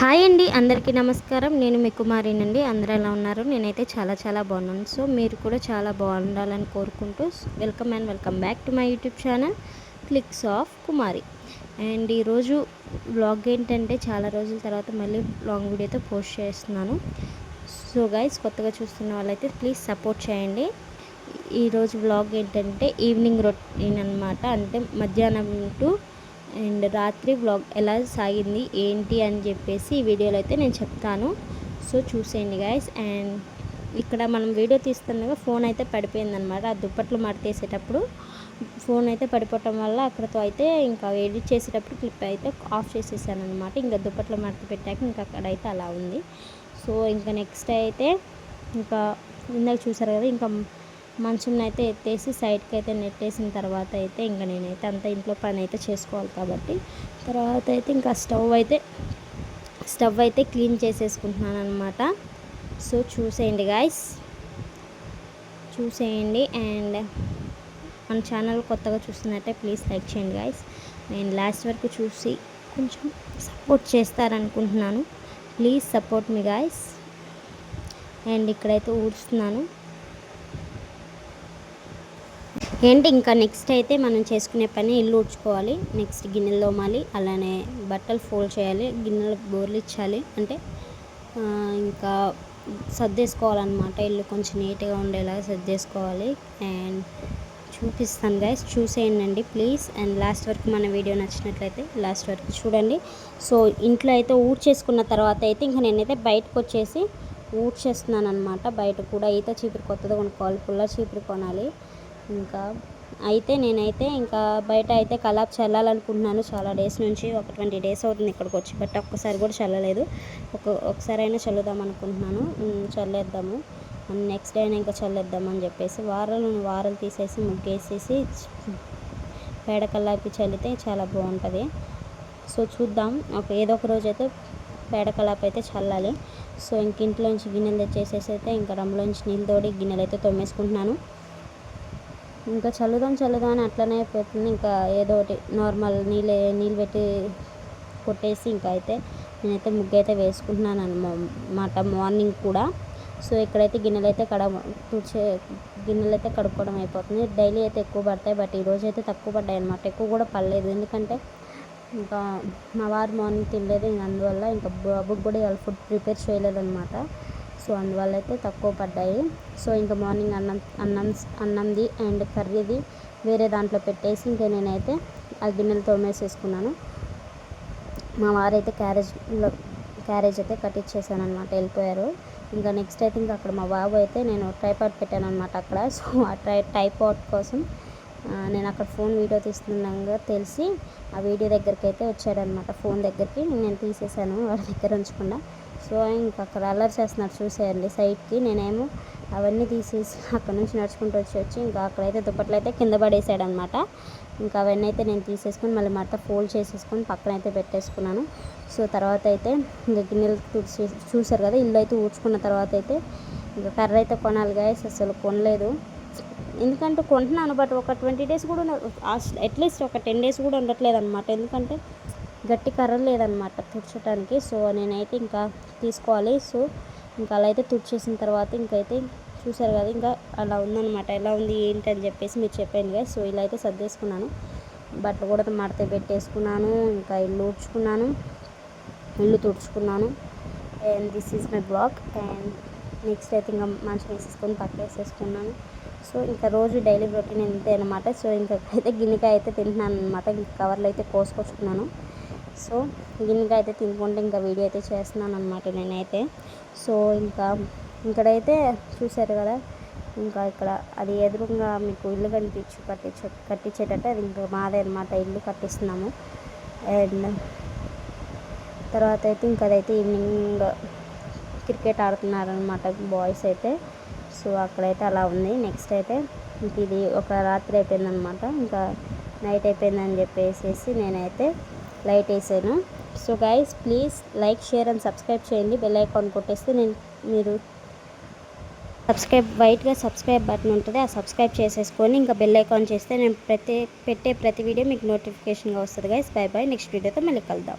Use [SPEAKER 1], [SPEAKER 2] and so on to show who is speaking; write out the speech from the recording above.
[SPEAKER 1] Hi అండి, అందరికీ నమస్కారం. నేను మీ కుమారినండి. అందరూ ఎలా ఉన్నారు? నేనైతే చాలా బాగున్నాను. సో మీరు కూడా చాలా బాగుండాలని కోరుకుంటూ welcome back to my YouTube channel clicks of Kumari. And ఈరోజు వ్లాగ్ ఏంటంటే చాలా రోజుల తర్వాత మళ్ళీ లాంగ్ వీడియోతో పోస్ట్ చేస్తున్నాను. సో గైస్, కొత్తగా చూస్తున్న వాళ్ళైతే ప్లీజ్ సపోర్ట్ చేయండి. ఈరోజు వ్లాగ్ ఏంటంటే ఈవినింగ్ రొటీన్ అనమాట. అంటే మధ్యాహ్నం టు అండ్ రాత్రి వ్లాగ్ ఎలా సాగింది ఏంటి అని చెప్పేసి ఈ వీడియోలో అయితే నేను చెప్తాను. సో చూసేయండి గైస్. అండ్ ఇక్కడ మనం వీడియో తీస్తుండగా ఫోన్ అయితే పడిపోయిందనమాట. ఆ దుప్పట్లు మడతేసేటప్పుడు ఫోన్ అయితే పడిపోవటం వల్ల అక్కడతో అయితే ఇంకా ఎడిట్ చేసేటప్పుడు క్లిప్ అయితే ఆఫ్ చేసేసాను అనమాట. ఇంకా దుప్పట్లు మడత పెట్టాక ఇంకా అక్కడైతే అలా ఉంది. సో ఇంకా నెక్స్ట్ అయితే ఇంకా ఇందాక చూసారు కదా, ఇంకా మంచం అయితే ఎత్తేసి సైడ్కి అయితే నెట్టేసిన తర్వాత అయితే ఇంకా నేనైతే అంత ఇంట్లో పని అయితే చేసుకోవాలి కాబట్టి తర్వాత అయితే ఇంకా స్టవ్ అయితే క్లీన్ చేసేసుకుంటున్నాను అనమాట. సో చూసేయండి గాయస్, చూసేయండి. అండ్ మన ఛానల్ కొత్తగా చూస్తున్నట్టే ప్లీజ్ లైక్ చేయండి గాయస్. నేను లాస్ట్ వరకు చూసి కొంచెం సపోర్ట్ చేస్తారనుకుంటున్నాను. Please support me guys. And ఇక్కడైతే ఊడుస్తున్నాను. ఏంటి ఇంకా నెక్స్ట్ అయితే మనం చేసుకునే పని ఇల్లు ఊడ్చుకోవాలి, నెక్స్ట్ గిన్నెలు తోమాలి, అలానే బట్టలు ఫోల్డ్ చేయాలి, గిన్నెలకు బోర్లు ఇచ్చాలి, అంటే ఇంకా సర్దేసుకోవాలన్నమాట. ఇల్లు కొంచెం నీట్గా ఉండేలా సర్దేసుకోవాలి. అండ్ చూపిస్తాను గైస్, చూసేయండి ప్లీజ్. అండ్ లాస్ట్ వరకు మన వీడియో నచ్చినట్లయితే లాస్ట్ వరకు చూడండి. సో ఇంట్లో అయితే ఊడ్చేసుకున్న తర్వాత అయితే ఇంకా నేనైతే బయటకు వచ్చేసి ఊడ్చేస్తున్నాను అనమాట. బయట కూడా ఈత చీపురు కొత్తగా కొనుక్కోవాలి, పుల్ల చీపురు కొనాలి. ఇంకా అయితే నేనైతే ఇంకా బయట అయితే కలాప్ చల్లాలనుకుంటున్నాను. చాలా డేస్ నుంచి, ఒక 20 డేస్ అవుతుంది ఇక్కడికి వచ్చి, బట్ ఒక్కసారి కూడా చల్లలేదు. ఒకసారి అయినా చల్లుదాం అనుకుంటున్నాను. చల్లేద్దాము, నెక్స్ట్ డే అయినా ఇంకా చల్లేద్దామని చెప్పేసి వారాలు తీసేసి ముగ్గేసేసి పేడ కల్లాపి చల్లితే చాలా బాగుంటుంది. సో చూద్దాం, ఏదో ఒక రోజు అయితే పేడ కల్లాపి అయితే చల్లాలి. సో ఇంక ఇంట్లోంచి గిన్నెలు తెచ్చేసేసి అయితే ఇంకా రంగులోంచి నీళ్ళు తోడి గిన్నెలు అయితే తోమేసుకుంటున్నాను. ఇంకా చల్లుదాం అని అట్లనే అయిపోతుంది. ఇంకా ఏదో ఒకటి నార్మల్ నీళ్ళు పెట్టి కొట్టేసి ఇంకా అయితే నేనైతే ముగ్గు అయితే వేసుకుంటున్నాను అన్నమాట మార్నింగ్ కూడా. సో ఇక్కడైతే గిన్నెలు అయితే కడుక్కోవడం అయిపోతుంది. డైలీ అయితే ఎక్కువ పడతాయి, బట్ ఈరోజు అయితే తక్కువ పడ్డాయి అనమాట. ఎక్కువ కూడా పడలేదు, ఎందుకంటే ఇంకా మా వారు మార్నింగ్ తినలేదు. ఇంక అందువల్ల ఇంకా బాబుకి కూడా ఇవాళ ఫుడ్ ప్రిపేర్ చేయలేదన్నమాట. సో అందువల్ల అయితే తక్కువ పడ్డాయి. సో ఇంకా మార్నింగ్ అన్నంది అండ్ కర్రీది వేరే దాంట్లో పెట్టేసి ఇంకా నేనైతే ఆ గిన్నెలు తోమేసేసుకున్నాను. మా వారైతే క్యారేజ్ అయితే కట్టించేసాను అనమాట, వెళ్ళిపోయారు. ఇంకా నెక్స్ట్ అయితే ఇంకా అక్కడ మా బాబు అయితే నేను ట్రైపాడ్ పెట్టాను అనమాట అక్కడ. సో ఆ ట్రైపాడ్ కోసం నేను అక్కడ ఫోన్ వీడియో తీస్తుండగా తెలిసి ఆ వీడియో దగ్గరికి అయితే వచ్చాడనమాట. ఫోన్ దగ్గరికి నేను తీసేసాను వాళ్ళ దగ్గర ఉంచకుండా. సో ఇంకా అక్కడ అల్లరి చేస్తున్నారు చూసేయండి సైడ్కి. నేనేమో అవన్నీ తీసేసి అక్కడ నుంచి నడుచుకుంటూ వచ్చి ఇంకా అక్కడైతే దుప్పట్లు అయితే కింద పడేసాడనమాట. ఇంకా అవన్నీ అయితే నేను తీసేసుకొని మళ్ళీ మడత ఫోల్డ్ చేసేసుకొని పక్కన అయితే పెట్టేసుకున్నాను. సో తర్వాత అయితే ఇంకా గిన్నెలు చూసారు కదా, ఇల్లు అయితే ఊడ్చుకున్న తర్వాత అయితే ఇంకా కర్ర అయితే కొనాలి గాయస్. అసలు కొనలేదు, ఎందుకంటే కొంటున్నాను బట్ ఒక 20 డేస్ కూడా అట్లీస్ట్ ఒక 10 డేస్ కూడా ఉండట్లేదు అనమాట. ఎందుకంటే గట్టి కర్ర లేదనమాట తుడచడానికి. సో నేనైతే ఇంకా తీసుకోవాలి. సో ఇంకా అలా అయితే తుడిచేసిన తర్వాత ఇంకైతే చూసారు కదా, ఇంకా అలా ఉందన్నమాట. ఎలా ఉంది ఏంటి అని చెప్పేసి మీరు చెప్పండి కదా. సో ఇలా అయితే సర్దేసుకున్నాను, బట్టలు కూడా మడత పెట్టేసుకున్నాను, ఇంకా ఇల్లు ఊడ్చుకున్నాను, ఇల్లు తుడుచుకున్నాను. And this is my blog. And next అయితే ఇంకా మంచి వేసేసుకొని పక్కేసేసుకున్నాను. సో ఇంకా రోజు డైలీ రొటీన్ ఇంతే అనమాట. సో ఇంకా అయితే గిన్నెకాయ అయితే తింటున్నాను అనమాట. ఇంకా కవర్లో అయితే కోసుకొచ్చుకున్నాను. సో గిన్నెకాయ అయితే తినుకుంటే ఇంకా వీడియో అయితే చేస్తున్నాను అనమాట నేనైతే. సో ఇంకా ఇక్కడైతే చూసారు కదా, ఇంకా ఇక్కడ అది ఎదురుగా మీకు ఇల్లు కట్టించేటట్టు అది ఇంకా మాదే అనమాట, ఇల్లు కట్టిస్తున్నాము. అండ్ తర్వాత అయితే ఇంకా అదైతే ఈవినింగ్ క్రికెట్ ఆడుతున్నారనమాట బాయ్స్ అయితే. సో అక్కడైతే అలా ఉంది. నెక్స్ట్ అయితే ఇంక ఇది ఒక రాత్రి అయిపోయిందనమాట, ఇంకా నైట్ అయిపోయిందని చెప్పేసి నేనైతే లైట్ వేసాను. So guys please like, share and subscribe చేయండి. బెల్ ఐకాన్ కొట్టేస్తే మీరు వైట్గా సబ్స్క్రైబ్ బటన్ ఉంటుంది, ఆ సబ్స్క్రైబ్ చేసేసుకొని ఇంకా బెల్ ఐకాన్ చేస్తే నేను పెట్టే ప్రతి వీడియో మీకు నోటిఫికేషన్గా వస్తుంది గైస్. బై నెక్స్ట్ వీడియోతో మళ్ళీ కలుద్దాం.